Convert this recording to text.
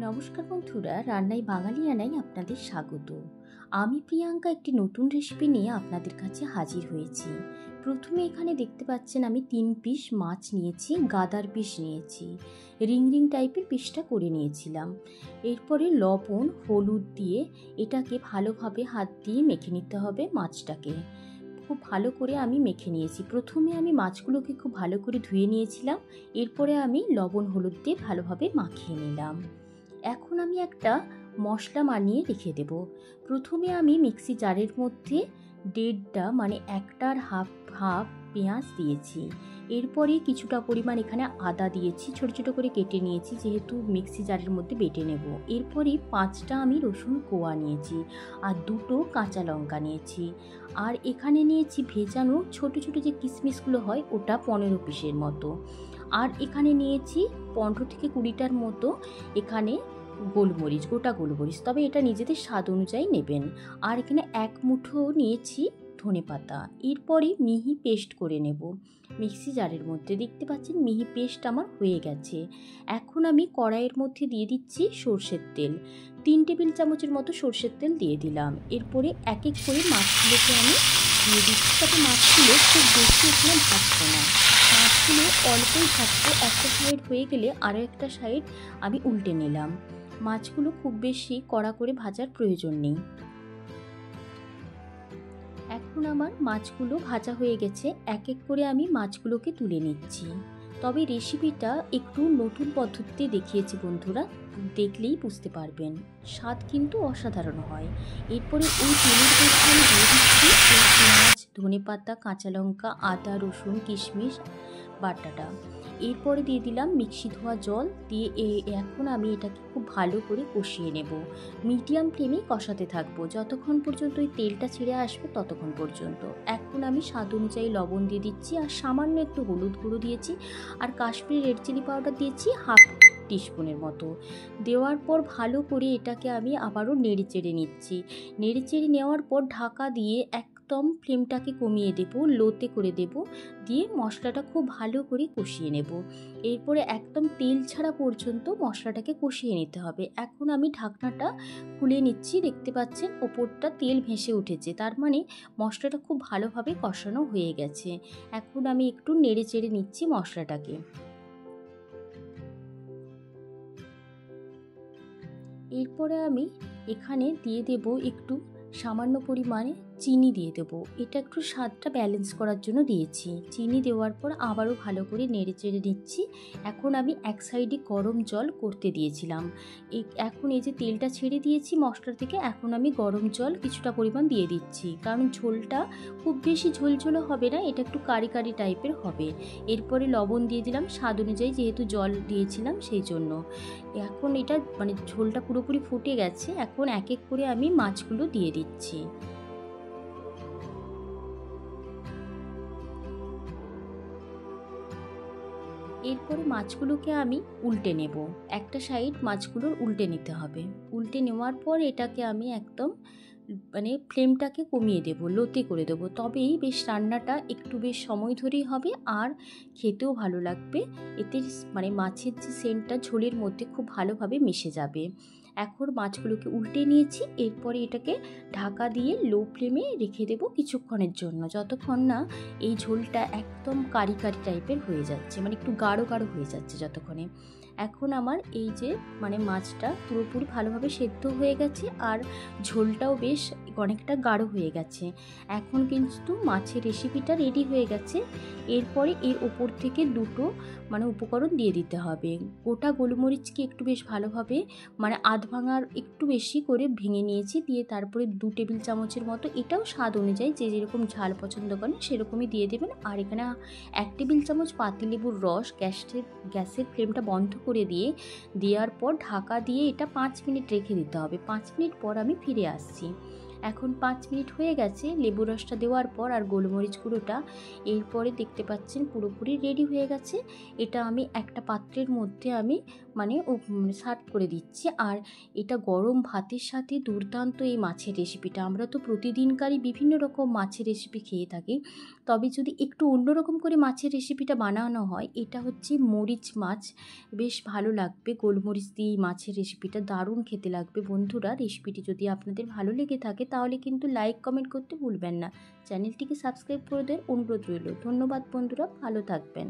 নমস্কার বন্ধুরা, রান্নায় বাঙালিয়ানায় আপনাদের স্বাগত। আমি প্রিয়াঙ্কা একটি নতুন রেসিপি নিয়ে আপনাদের কাছে হাজির হয়েছি। প্রথমে এখানে দেখতে পাচ্ছেন আমি 3 পিস মাছ নিয়েছি, গাদার পিস নিয়েছি, রিং রিং টাইপের পিসটা করে নিয়েছিলাম। এরপরে লবণ হলুদ দিয়ে এটাকে ভালোভাবে হাত দিয়ে মেখে নিতে হবে। মাছটাকে খুব ভালো করে আমি মেখে নিয়েছি। প্রথমে আমি মাছগুলোকে খুব ভালো করে ধুয়ে নিয়েছিলাম, এরপরে আমি লবণ হলুদ দিয়ে ভালোভাবে মাখিয়ে নিলাম। এখন আমি একটা মশলা বানিয়ে রেখে দেব। প্রথমে আমি মিক্সি জারের মধ্যে 1.5টা মানে 1টার হাফ পেঁয়াজ দিয়েছি। এরপরে কিছুটা পরিমাণ এখানে আদা দিয়েছি, ছোট ছোট করে কেটে নিয়েছি যেহেতু মিক্সি জারের মধ্যে বেটে নেব। এরপরে 5টা আমি রসুন কোয়া নিয়েছি আর 2টো কাঁচা লঙ্কা নিয়েছি। আর এখানে নিয়েছি ভেজানো ছোট ছোট যে কিশমিশগুলো হয় ওটা 15 পিসের মতো। আর এখানে নিয়েছি 15 থেকে 20টার মতো এখানে গোলমরিচ, গোটা গোলমরিচ, তবে এটা নিজেদের স্বাদ অনুযায়ী নেবেন। আর এখানে 1 মুঠো নিয়েছি ধনেপাতা। এরপরে মিহি পেস্ট করে নেব মিক্সি জারের মধ্যে। দেখতে পাচ্ছেন মিহি পেস্ট আমার হয়ে গেছে। এখন আমি কড়াইয়ের মধ্যে দিয়ে দিচ্ছি সর্ষের তেল। 3 টেবিল চামচের মতো সর্ষের তেল দিয়ে দিলাম। এরপরে এক এক করে মাছগুলোকে আমি দিয়ে দিচ্ছি, তবে মাছগুলো খুব বেশি এখানে ভাজবো না, মাছগুলো অল্পই ভাজবো। একটা সাইড হয়ে গেলে আরও একটা সাইড আমি উল্টে নিলাম। মাছগুলো খুব বেশি কড়া করে ভাজার প্রয়োজন নেই। এখন আমার মাছগুলো ভাজা হয়ে গেছে, এক এক করে আমি মাছগুলোকে তুলে নিচ্ছি। তবে রেসিপিটা একটু নতুন পদ্ধতিতে দেখিয়েছি বন্ধুরা, দেখলেই বুঝতে পারবেন, স্বাদ কিন্তু অসাধারণ হয়। এরপরে ওই তেলের মধ্যে আমি দিয়ে দিচ্ছি এই পেঁয়াজ, ধনেপাতা, কাঁচা লঙ্কা, আদা, রসুন, কিশমিশ বাটাটা। এরপরে দিয়ে দিলাম মিক্সি ধোয়া জল দিয়ে এখন আমি এটাকে খুব ভালো করে কষিয়ে নেব। মিডিয়াম ফ্লেমে কষাতে থাকবো যতক্ষণ পর্যন্ত ওই তেলটা ছেড়ে আসবে ততক্ষণ পর্যন্ত। এখন আমি স্বাদ অনুযায়ী লবণ দিয়ে দিচ্ছি আর সামান্য একটু হলুদ গুঁড়ো দিয়েছি আর কাশ্মীরি রেড চিলি পাউডার দিয়েছি হাফ টিস্পুনের মতো। দেওয়ার পর ভালো করে এটাকে আমি আবারও নেড়ে চেড়ে নিচ্ছি। নেড়ে চেড়ে নেওয়ার পর ঢাকা দিয়ে একদম ফ্লেমটাকে কমিয়ে দেব, লোতে করে দেব, দিয়ে মশলাটা খুব ভালো করে কষিয়ে নেব। এরপরে একদম তেল ছাড়া পর্যন্ত মশলাটাকে কষিয়ে নিতে হবে। এখন আমি ঢাকনাটা খুলে নিচ্ছি, দেখতে পাচ্ছেন ওপরটা তেল ভেসে উঠেছে, তার মানে মশলাটা খুব ভালোভাবে কষানো হয়ে গেছে। এখন আমি একটু নেড়ে চেড়ে নিচ্ছি মশলাটাকে। এরপরে আমি এখানে দিয়ে দেব একটু সামান্য পরিমাণে চিনি দিয়ে দেবো। এটা একটু স্বাদটা ব্যালেন্স করার জন্য দিয়েছি। চিনি দেওয়ার পর আবারও ভালো করে নেড়ে চেড়ে নিচ্ছি। এখন আমি এক সাইডে গরম জল করতে দিয়েছিলাম, এখন এই যে তেলটা ছেড়ে দিয়েছি মশলা থেকে, এখন আমি গরম জল কিছুটা পরিমাণ দিয়ে দিচ্ছি, কারণ ঝোলটা খুব বেশি ঝোলঝোলও হবে না, এটা একটু কারি কারি টাইপের হবে। এরপরে লবণ দিয়ে দিলাম স্বাদ অনুযায়ী, যেহেতু জল দিয়েছিলাম সেই জন্য। এখন এটা মানে ঝোলটা পুরোপুরি ফুটে গেছে। এখন এক এক করে আমি মাছগুলো দিয়ে দিচ্ছি। এরপরে মাছগুলোকে আমি উল্টে নেব, একটা সাইড মাছগুলোর উল্টে নিতে হবে। উল্টে নেওয়ার পর এটাকে আমি একদম মানে ফ্লেমটাকে কমিয়ে দেব, লোতে করে দেবো, তবেই বেশ রান্নাটা একটু বেশ সময় ধরেই হবে আর খেতেও ভালো লাগবে। এতে মানে মাছের যে সেন্টটা ঝোলের মধ্যে খুব ভালোভাবে মিশে যাবে। এখন মাছগুলোকে উল্টে নিয়েছি, এরপরে এটাকে ঢাকা দিয়ে লো ফ্লেমে রেখে দেবো কিছুক্ষণের জন্য, যতক্ষণ না এই ঝোলটা একদম কারি কারি টাইপের হয়ে যাচ্ছে, মানে একটু গাঢ় গাঢ় হয়ে যাচ্ছে যতক্ষণে। এখন আমার এই যে মানে মাছটা পুরোপুরি ভালোভাবে সেদ্ধ হয়ে গেছে আর ঝোলটাও বেশ অনেকটা গাঢ় হয়ে গেছে। এখন কিন্তু মাছের রেসিপিটা রেডি হয়ে গেছে। এরপরে এর ওপর থেকে 2টো মানে উপকরণ দিয়ে দিতে হবে। গোটা গোলমরিচকে একটু বেশ ভালোভাবে মানে আধ ভাঙার একটু বেশি করে ভেঙে নিয়েছি, দিয়ে তারপরে 2 টেবিল চামচের মতো, এটাও স্বাদ অনুযায়ী যে যেরকম ঝাল পছন্দ করেন সেরকমই দিয়ে দেবেন। আর এখানে 1 টেবিল চামচ পাতিলেবুর রস, গ্যাসের ফ্লেমটা বন্ধ করে দিয়ে দেওয়ার পর ঢাকা দিয়ে এটা 5 মিনিট রেখে দিতে হবে। 5 মিনিট পর আমি ফিরে আসছি। এখন 5 মিনিট হয়ে গেছে লেবু রসটা দেওয়ার পর আর গোলমরিচ গুঁড়োটা। এরপরে দেখতে পাচ্ছেন পুরোপুরি রেডি হয়ে গেছে। এটা আমি একটা পাত্রের মধ্যে আমি সার্ভ করে দিচ্ছি। আর এটা গরম ভাতের সাথে দুর্দান্ত এই মাছের রেসিপিটা। আমরা তো প্রতিদিনকারই বিভিন্ন রকম মাছের রেসিপি খেয়ে থাকি, তবে যদি একটু অন্যরকম করে মাছের রেসিপিটা বানানো হয়, এটা হচ্ছে মরিচ মাছ, বেশ ভালো লাগবে। গোলমরিচ দিয়ে এই মাছের রেসিপিটা দারুণ খেতে লাগবে। বন্ধুরা, রেসিপিটি যদি আপনাদের ভালো লেগে থাকে তাহলে কিন্তু লাইক কমেন্ট করতে ভুলবেন না। চ্যানেলটিকে সাবস্ক্রাইব করে দেওয়ার অনুরোধ রইল। ধন্যবাদ বন্ধুরা, ভালো থাকবেন।